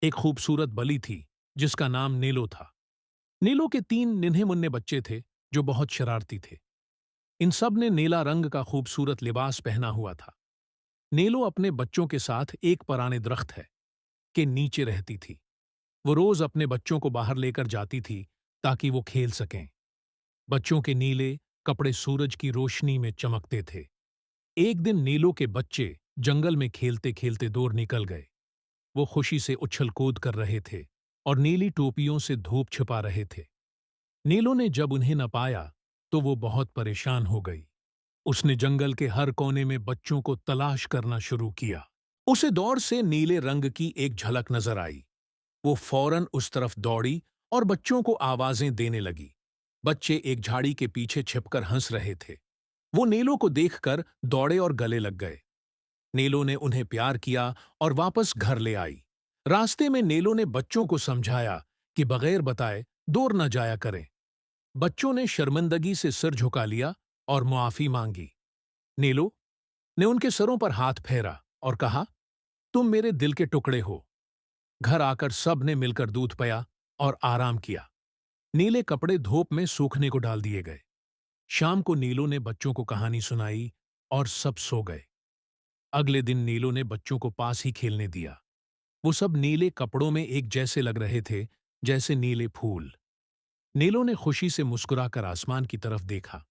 एक खूबसूरत बली थी जिसका नाम नीलो था। नीलो के 3 निन्हे-मुन्ने बच्चे थे जो बहुत शरारती थे। इन सब ने नीला रंग का खूबसूरत लिबास पहना हुआ था। नीलो अपने बच्चों के साथ एक पुराने दरख्त है के नीचे रहती थी। वो रोज अपने बच्चों को बाहर लेकर जाती थी ताकि वो खेल सकें। बच्चों के नीले कपड़े सूरज की रोशनी में चमकते थे। एक दिन नीलो के बच्चे जंगल में खेलते खेलते दूर निकल गए। वो खुशी से उछल कूद कर रहे थे और नीली टोपियों से धूप छिपा रहे थे। नीलो ने जब उन्हें न पाया तो वो बहुत परेशान हो गई। उसने जंगल के हर कोने में बच्चों को तलाश करना शुरू किया। उसे दौड़ से नीले रंग की एक झलक नजर आई। वो फौरन उस तरफ दौड़ी और बच्चों को आवाजें देने लगी। बच्चे एक झाड़ी के पीछे छिपकर हंस रहे थे। वो नीलो को देखकर दौड़े और गले लग गए। नीलो ने उन्हें प्यार किया और वापस घर ले आई। रास्ते में नीलो ने बच्चों को समझाया कि बगैर बताए दूर न जाया करें। बच्चों ने शर्मिंदगी से सिर झुका लिया और मुआफी मांगी। नीलो ने उनके सरों पर हाथ फेरा और कहा, तुम मेरे दिल के टुकड़े हो। घर आकर सब ने मिलकर दूध पिया और आराम किया। नीले कपड़े धूप में सूखने को डाल दिए गए। शाम को नीलो ने बच्चों को कहानी सुनाई और सब सो गए। अगले दिन नीलो ने बच्चों को पास ही खेलने दिया। वो सब नीले कपड़ों में एक जैसे लग रहे थे, जैसे नीले फूल। नीलो ने खुशी से मुस्कुराकर आसमान की तरफ देखा।